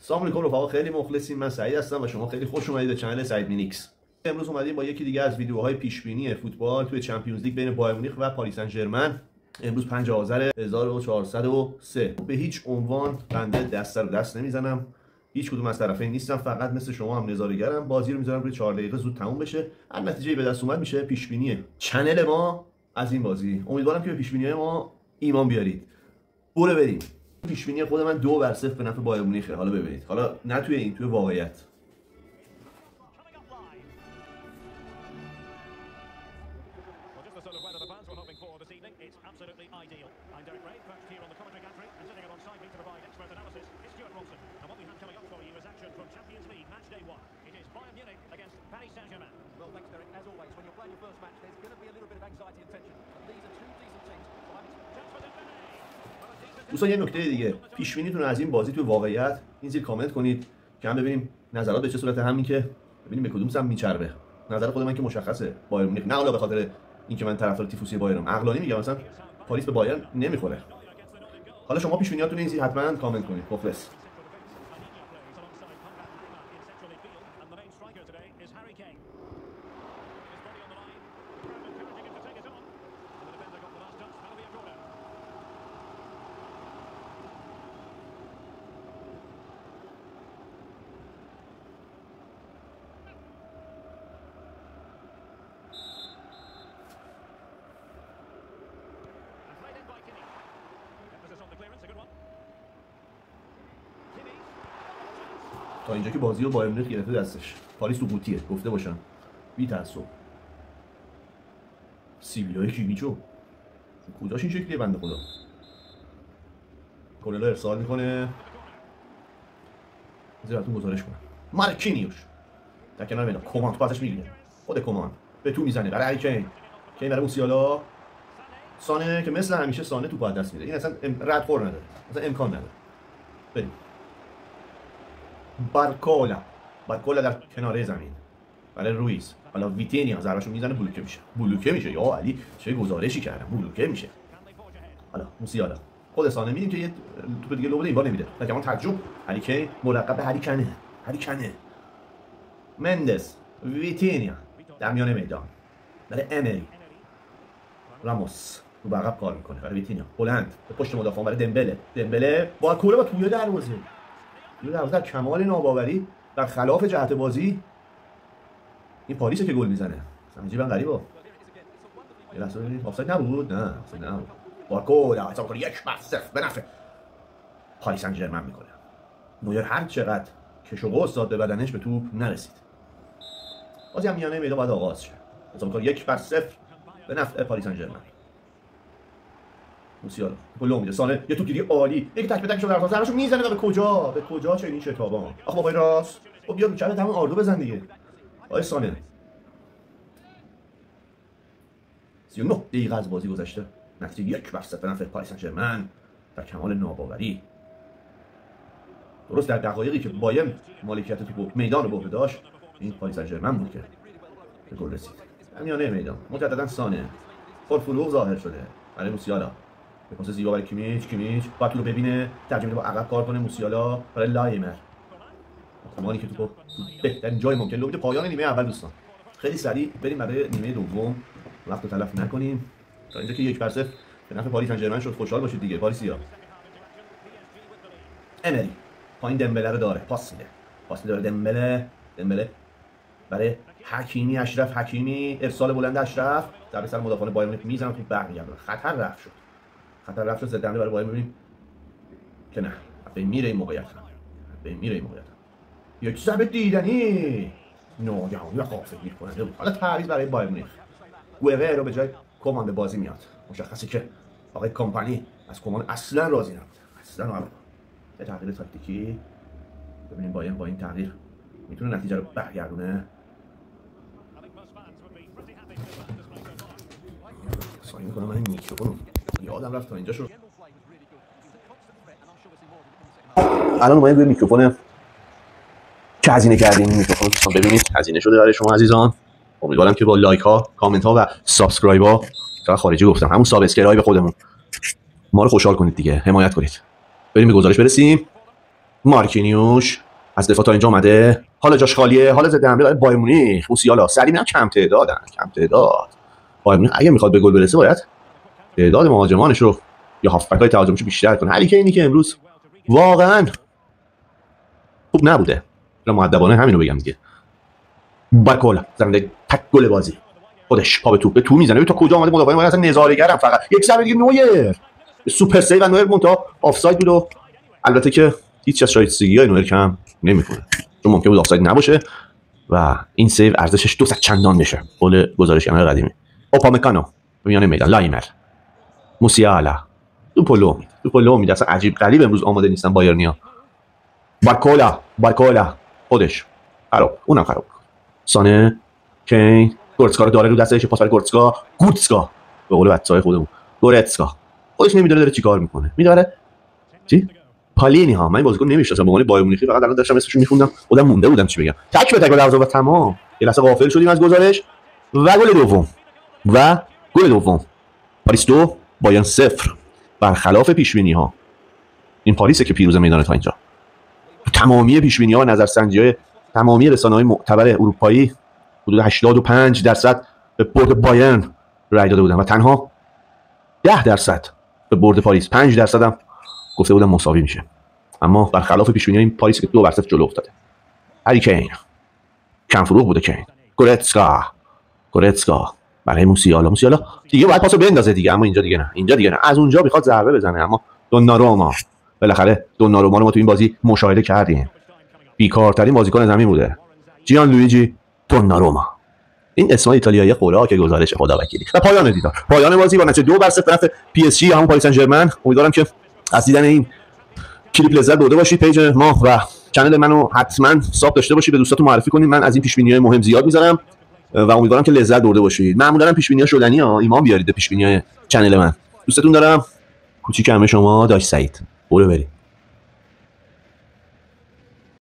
سلام علیکم رفقا، خیلی مخلصیم. من سعید هستم و شما خیلی خوش اومدید به کانال سعید مینیکس. امروز اومدیم با یکی دیگه از ویدیوهای پیش بینی فوتبال توی چمپیونز لیگ بین بایر مونیخ و پاریس سن ژرمن. امروز 5 آذر 1403. به هیچ عنوان بنده دست رو دست نمیزنم. هیچ کدوم از طرفین نیستم، فقط مثل شما هم نظاره‌گرم. بازی رو میذارم روی 4 دقیقه زود تموم بشه. هر نتیجه‌ای به دست اومد میشه پیش بینی چنل ما از این بازی. امیدوارم که به پیش بینی‌های ما ایمان بیارید. برو بریم. پیش بینی خود من 2-0 به نفع بایر مونیخه. حالا ببینید، حالا نه توی این، توی واقعیت. دوستان یه نکته دیگه، پیش بینیتون از این بازی تو واقعیت این زیر کامنت کنید که هم ببینیم نظرات به چه صورت، همین که ببینیم به کدوم سمت میچربه. نظر خود من که مشخصه، بایر مونیخ. نه حالا به خاطر اینکه من طرفدار تیفوسی بایرنم، عقلانی میگم مثلا پاریس به بایرن نمیخوره. حالا شما پیش بینیاتون این زیر حتما کامنت کنید. مخلص. تا اینجا که بازی رو بایر مونیخ گرفته دستش. پاریس تو قوطیه، گفته باشم بی تعصب. سیبیلای کیمیچو کجاش این شکلیه بنده خدا. کورلا ارسال میکنه. زیراتون گزارش کنم. مارکینیوش در کنار میدان، کومان تو پاسش میگیره. خود کومان به تو میزنه برای کین برای موسیالا. سانه که مثل همیشه سانه توپ از دست میده. این اصلا ردخور نداره، اصلا امکان نداره. بریم. بارکولا در کنار زمین برای رویز. حالا ویتینیا ضربهشو میزنه، بلوکه میشه. یا علی چه گزارشی کردم، بلوکه میشه. حالا موسیالا خود سانه میدیم که یه توپ دیگه لو بده، این بار نمیده. تا کمان تعجب هری کین ملقب به هری کنه. مندس ویتینیا در میانه میدان برای امری. راموس رو به عقب کار میکنه برای ویتینیا. بلند به پشت مدافعان برای دمبله با کوره با توی دروازه. در کمال ناباوری در خلاف جهت بازی این پاریسه که گل میزنه. عجیبا غریبه. یه لحظه ببینید آفساید نبود. نه آفساید نبود. بارکولا حساب کنه 1-0 به نفع پاریس سن ژرمن میکنه. نویر هر چقدر کش و قوس داد به بدنش به توپ نرسید. بازی هم میانه میدان باید آغاز شه. حساب کنه 1-0 به نفع پاریس سن ژرمن. موسیالا گل میده. سانه یه توپگیری عالی، یک تک به تک شده، درازاشو میزنه و به کجا چه این شتابان. آخ بابای راست. خب بیا چند تا آردو بزن دیگه. آقای سانه 39 دقیقه از بازی گذشته. نتیجه 1-0 به نفع پاریس سن ژرمن در کمال ناباوری. درست در دقایقی که بایرن مالکیت توپ میدان رو به عهده داشت، این پاریس سن ژرمن بود که به گل رسید. میانه میدان مجددا سانه پرفروغ ظاهر شده برای موسیالا. به پاس زیبا برای کیمیچ با تو رو ببینه، ترجمه با عقب کار کنه. موسیالا برای لایمر. کمانی که توپو بهترین جای ممکن لو میده. پایان نیمه اول دوستان. خیلی سریع بریم برای نیمه دوم. وقت رو تلف نکنیم. تا اینجا که 1-0 به نفع پاریس سن ژرمن شد. خوشحال باشید دیگه پاریسیا. امری پایین دمبله رو داره، پاس میده دمبله برای حکیمی. اشرف حکیمی ارسال بلند اشرف در سر مدافعان بایر مونیخ میزنن تو برمیگردن. خطر رفت شد. زد برای بایر. ببینیم که نه به میره این موقعیت. یک ضربه دیدنی ناگهانی و غافلگیر کننده بود. حالا تعویض برای بایر مونیخ. گوئرر رو به جای کومان به بازی میاد. مشخصه که آقای کمپانی از کومان اصلا راضی نبود. یه تغییر تاکتیکی. ببینیم بایر با این تغییر میتونه نتیجه رو برگردونه. سعی میکنم من این میکروفون یادم رفت تا اینجا شد. الان اومدیم روی میکروفون که هزینه کردیم. این میکروفون رو ببینید هزینه شده برای شما عزیزان. امیدوارم که با لایک ها، کامنت ها و سابسکرایب ها، تا خارجی گفتم همون سابسکرایب خودمون، ما رو خوشحال کنید دیگه، حمایت کنید. بریم به گزارش برسیم. مارکینیوش از دفاع تا اینجا اومده، حالا جاش خالیه، حالا ضد حمله بایر مونیخ. موسیالا سری میان، کم تعداد بایر مونیخ اگه میخواد به گل برسه باید تعداد مهاجمانش رو یا هافبک‌های تهاجمیشو بیشتر کنه. هری کینی که امروز واقعا خوب نبوده، مؤدبانه همین رو بگم دیگه. بارکولا زنده تک گل بازی، خودش پا به توپ، به تو میزنه. تا کجا اومده مدافعین ما اصلا نظاره‌گرم، فقط یک ضربه دیگه نویر سوپر سیو و نویر مونتا آفساید بود و البته که هیچ از شایستگی‌های نویر کم نمی‌کنه، چون ممکن بود آفساید نباشه و این سیو ارزشش 200 چندان بشه. قول گزارشگران قدیمی. اوپامکانو میانه میدان، لایمر، موسیالا، توپولو میده. اصلا عجیب غریب امروز آماده نیستن بایرنیا. بارکولا خودش خراب، اونم خراب. سانه، کین، گورتسکا رو داره رو دستش، پاس برای گورتسکا به قول بچه‌های خودمون گورتسکا خودش نمیدونه داره چیکار میکنه. میداره چی؟ پالینی ها، من این بازیکن نمیشناسم، به عنوان بایر مونیخی فقط الان داشتم اسمش رو میخوندم، خودم مونده بودم چی بگم. تک به تک دروازه و تمام. یه لحظه غافل شدیم از گزارش و گل دوم. پاریس 2 بایرن 0. برخلاف پیش بینی ها این پاریسه که پیروز میدانه تا اینجا. تمامی پیش بینی ها و نظرسنجی تمامی رسانه‌های معتبر اروپایی حدود 85% به برد بایرن رای داده بودن و تنها 10% به برد پاریس، 5% هم گفته بودن مساوی میشه. اما برخلاف پیش بینی این پاریس که 2% جلو افتاده. هری کین کم فروغ بوده. کین، گورتسکا برای موسیالا دیگه باید پاسو بندازه دیگه، اما اینجا دیگه نه. از اونجا میخواد ضربه بزنه، اما دوناروما، بالاخره دوناروما رو ما تو این بازی مشاهده کردیم، بیکارترین بازیکن زمین بوده. جیان لویجی دوناروما. این اسم ایتالیایی خوراک گزارش خدا وکیلی. و پایان بازی با نتیجه 2-0 به نفع پی اس جی همون پاریس سن ژرمن. امیدوارم که از دیدن این کلیپ لذت برده باشید. پیج ما و کانال منو حتما ساب داشته باشید، به دوستاتون معرفی کنید. من از این پیش بینی‌های مهم زیاد میذارم و امیدوارم که لذت برده باشید. معمولا هم پیش بینی‌ها شدنی ها، ایمان بیارید به پیش بینی‌های کانال من. دوستتون دارم. کوچیک همه شما، داش سعید. برو برید.